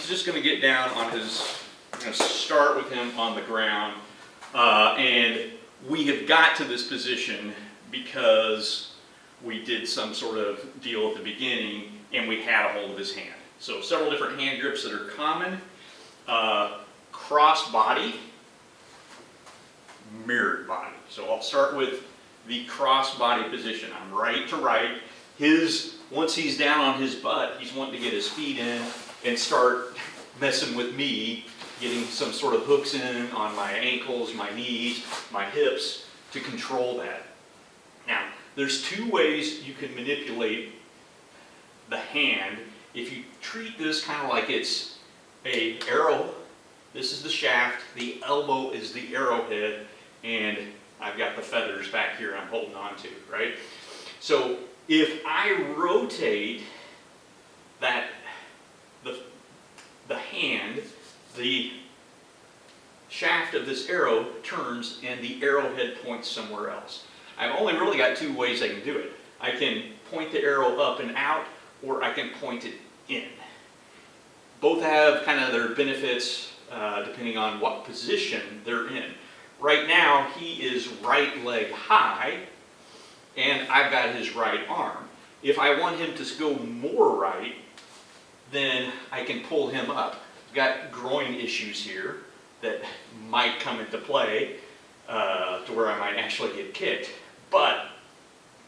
he's just going to get down on his, I'm going to start with him on the ground. And we have got to this position because we did some sort of deal at the beginning and we had a hold of his hand. So several different hand grips that are common. Cross body, mirrored body. So I'll start with the cross body position. I'm right to right. Once he's down on his butt, he's wanting to get his feet in and start messing with me, getting some sort of hooks in on my ankles, my knees, my hips to control that. Now, there's two ways you can manipulate the hand. If you treat this kind of like it's an arrow, this is the shaft, the elbow is the arrowhead, and I've got the feathers back here I'm holding on to, right? So if I rotate that, the hand, the shaft of this arrow turns and the arrowhead points somewhere else. I've only really got two ways I can do it. I can point the arrow up and out, or I can point it in. Both have kind of their benefits depending on what position they're in. Right now, he is right leg high, and I've got his right arm. If I want him to go more right, then I can pull him up. I've got groin issues here that might come into play to where I might actually get kicked. But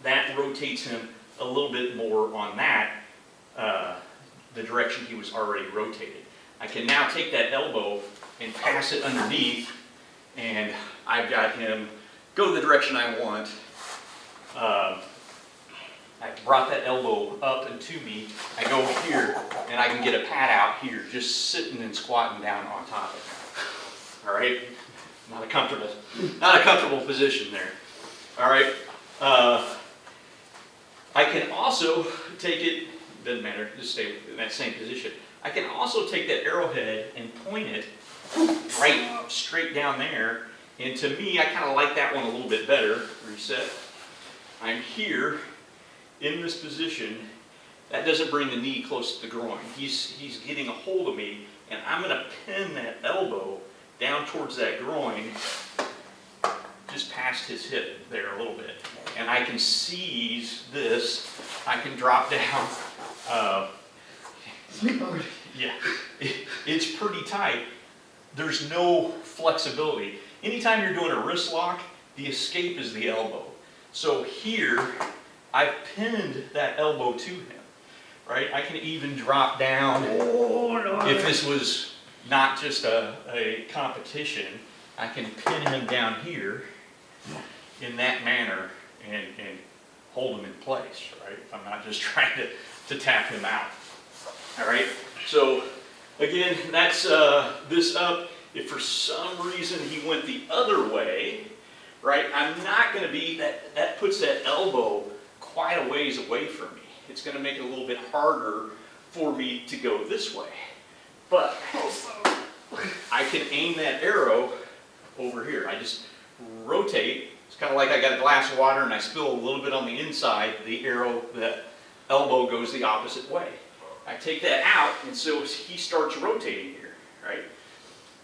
that rotates him a little bit more on that, the direction he was already rotated. I can now take that elbow and pass it underneath, and I've got him go the direction I want. I brought that elbow up and to me. I go here, and I can get a pat out here, just sitting and squatting down on top of him. All right, not a comfortable position there. All right, I can also take it. Doesn't matter. Just stay in that same position. I can also take that arrowhead and point it right straight down there. And to me, I kind of like that one a little bit better. Reset. I'm here in this position. That doesn't bring the knee close to the groin. He's getting a hold of me, and I'm going to pin that elbow down towards that groin, just past his hip there a little bit. And I can seize this. I can drop down. Yeah, it's pretty tight. There's no flexibility. Anytime you're doing a wrist lock, the escape is the elbow. So here, I've pinned that elbow to him, right? I can even drop down. If this was not just a competition, I can pin him down here in that manner and hold him in place, right? I'm not just trying to tap him out. All right, so again, that's this up. If for some reason he went the other way, right, I'm not going to be, that puts that elbow quite a ways away from me. It's going to make it a little bit harder for me to go this way. But I can aim that arrow over here. I just rotate. It's kind of like I got a glass of water and I spill a little bit on the inside. The elbow goes the opposite way. I take that out, and so he starts rotating here, right?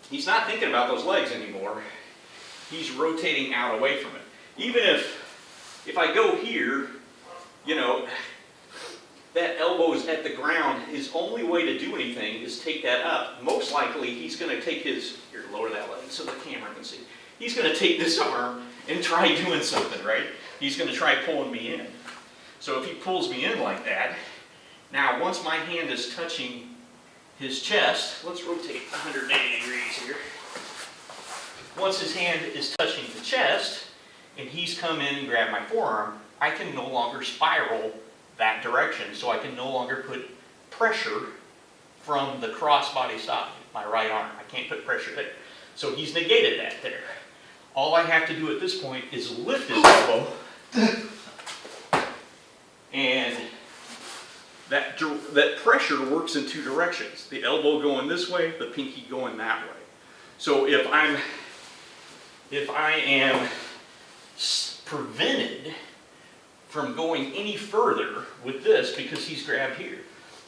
He's not thinking about those legs anymore. He's rotating out away from it. Even if I go here, you know, that elbow is at the ground. His only way to do anything is take that up. Most likely, he's going to take his, here, lower that leg so the camera can see. He's going to take this arm and try doing something, right? He's going to try pulling me in. So if he pulls me in like that, now once my hand is touching his chest, let's rotate 180 degrees here. Once his hand is touching the chest, and he's come in and grabbed my forearm, I can no longer spiral that direction, so I can no longer put pressure from the crossbody side, my right arm. I can't put pressure there. So he's negated that there. All I have to do at this point is lift his elbow, and that pressure works in two directions. The elbow going this way, the pinky going that way. So if I am prevented from going any further with this because he's grabbed here,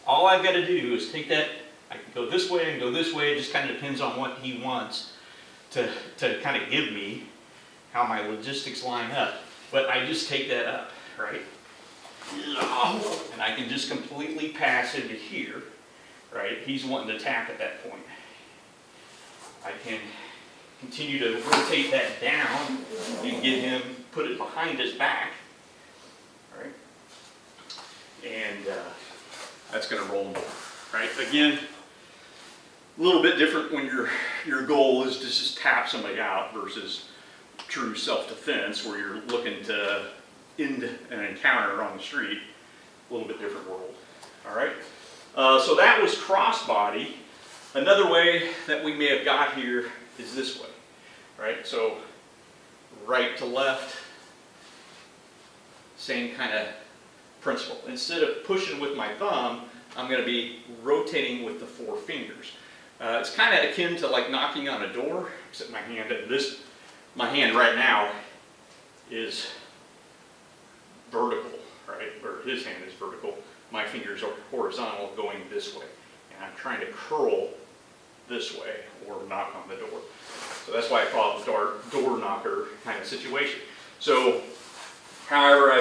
all I've got to do is take that I can go this way and go this way. It just kind of depends on what he wants to kind of give me, how my logistics line up. But I just take that up, right? And I can just completely pass into here, right? He's wanting to tap at that point. I can continue to rotate that down and get him, put it behind his back, right? And that's going to roll more, right? Again, a little bit different when your goal is to just tap somebody out versus true self-defense, where you're looking to end an encounter on the street. A little bit different world. All right. So that was crossbody. Another way that we may have got here is this way, right? So right to left, same kind of principle. Instead of pushing with my thumb, I'm going to be rotating with the 4 fingers. It's kind of akin to like knocking on a door, except my hand right now is vertical, right? Or his hand is vertical. My fingers are horizontal, going this way. And I'm trying to curl this way or knock on the door. So that's why I call it the door knocker kind of situation. So, however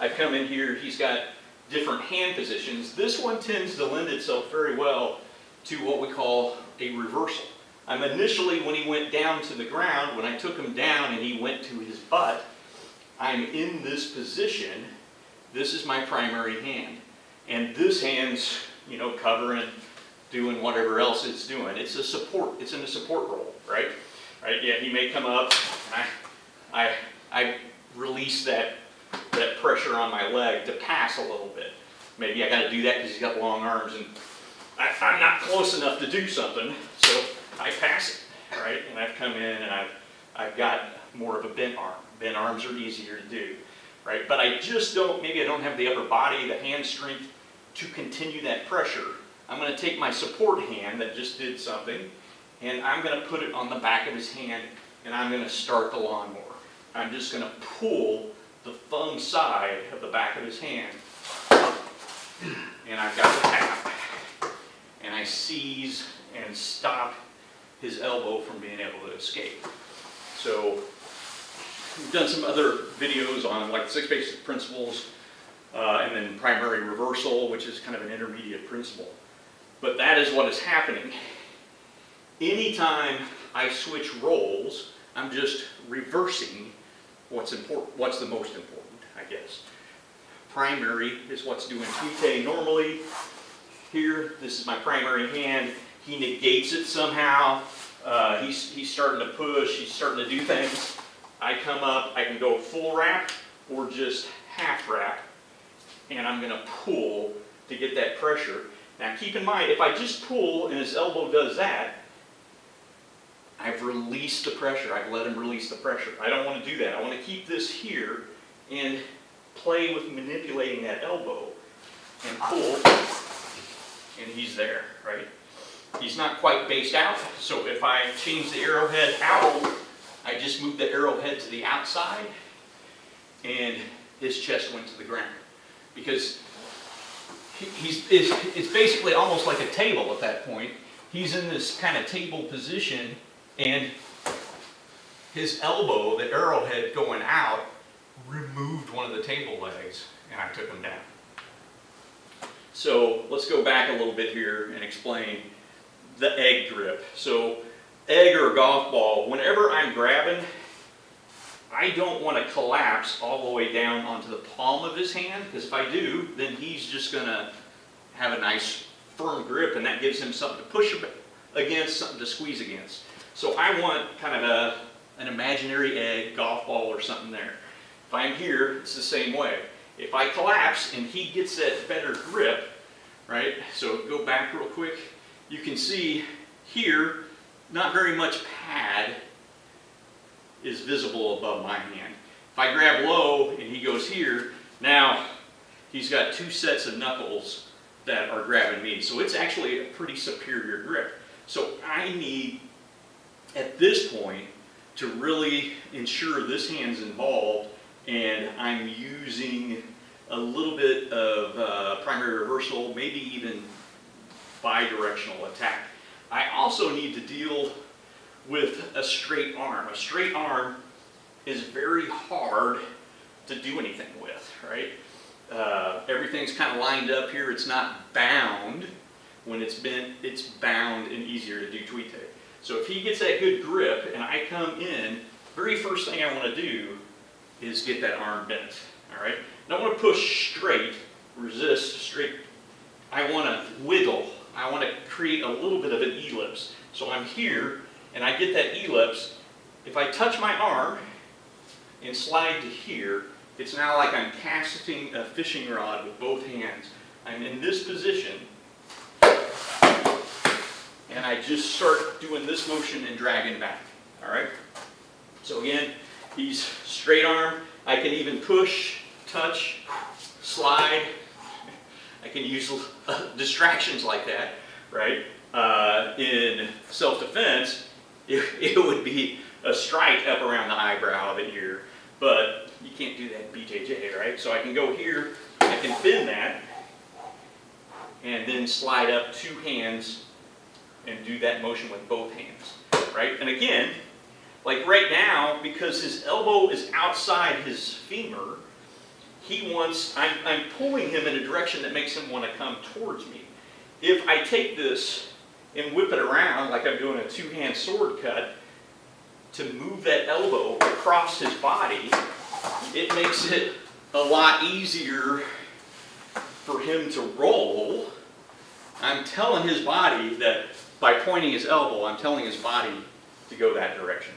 I've come in here, he's got different hand positions. This one tends to lend itself very well to what we call a reversal. Initially, when he went down to the ground, when I took him down and he went to his butt, I'm in this position. This is my primary hand. And this hand's, covering, doing whatever else it's doing. It's a support. It's in a support role, right? Right? Yeah, he may come up, and I release that pressure on my leg to pass a little bit. Maybe I got to do that because he's got long arms, and I'm not close enough to do something, so I pass it, right? And I've come in and I've got more of a bent arm. Bent arms are easier to do, right? But I just maybe I don't have the upper body, the hand strength to continue that pressure. I'm going to take my support hand that just did something, and I'm going to put it on the back of his hand, and I'm going to start the lawnmower. I'm just going to pull the thumb side of the back of his hand, and I've got the tap, and I seize and stop his elbow from being able to escape. So we've done some other videos on like 6 basic principles, and then primary reversal, which is kind of an intermediate principle. But that is what is happening. Anytime I switch roles, I'm just reversing what's important, what's the most important, I guess. Primary is what's doing Tuite normally. Here, this is my primary hand. He negates it somehow. He's starting to push, he's starting to do things. I come up, I can go full wrap or just half wrap, and I'm going to pull to get that pressure. Now keep in mind, if I just pull and his elbow does that, I've released the pressure. I've let him release the pressure. I don't want to do that. I want to keep this here and play with manipulating that elbow and pull, and he's there, right? He's not quite based out, so if I change the arrowhead out, I just move the arrowhead to the outside, and his chest went to the ground. Because it's basically almost like a table at that point. He's in this kind of table position, and his elbow, the arrowhead going out, removed one of the table legs, and I took him down. So let's go back a little bit here and explain the egg grip. So egg or golf ball, whenever I'm grabbing, I don't want to collapse all the way down onto the palm of his hand, because if I do, then he's just going to have a nice firm grip, and that gives him something to push against, something to squeeze against. So I want kind of an imaginary egg, golf ball, or something there. If I'm here, it's the same way. If I collapse and he gets that better grip, right, so go back real quick, you can see here, not very much pad is visible above my hand. If I grab low and he goes here, now he's got 2 sets of knuckles that are grabbing me. So it's actually a pretty superior grip. So I need, at this point, to really ensure this hand's involved, and I'm using a little bit of primary reversal, maybe even bi-directional attack. I also need to deal with a straight arm. A straight arm is very hard to do anything with, right? Everything's kind of lined up here. It's not bound. When it's bent, it's bound and easier to do tuite. So if he gets that good grip and I come in, very first thing I want to do is get that arm bent, all right? I don't want to push straight, resist straight. I want to wiggle. I want to create a little bit of an ellipse. So I'm here and I get that ellipse. If I touch my arm and slide to here, it's now like I'm casting a fishing rod with both hands. I'm in this position, and I just start doing this motion and dragging back, all right? So again, he's straight arm. I can even push, touch, slide. I can use distractions like that, right? In self-defense, it would be a strike up around the eyebrow of the ear, but you can't do that in BJJ, right? So I can go here, I can bend that, and then slide up two hands and do that motion with both hands, right? And again, like right now, because his elbow is outside his femur, I'm pulling him in a direction that makes him want to come towards me. If I take this and whip it around like I'm doing a two-hand sword cut to move that elbow across his body, it makes it a lot easier for him to roll. I'm telling his body that by pointing his elbow, I'm telling his body to go that direction.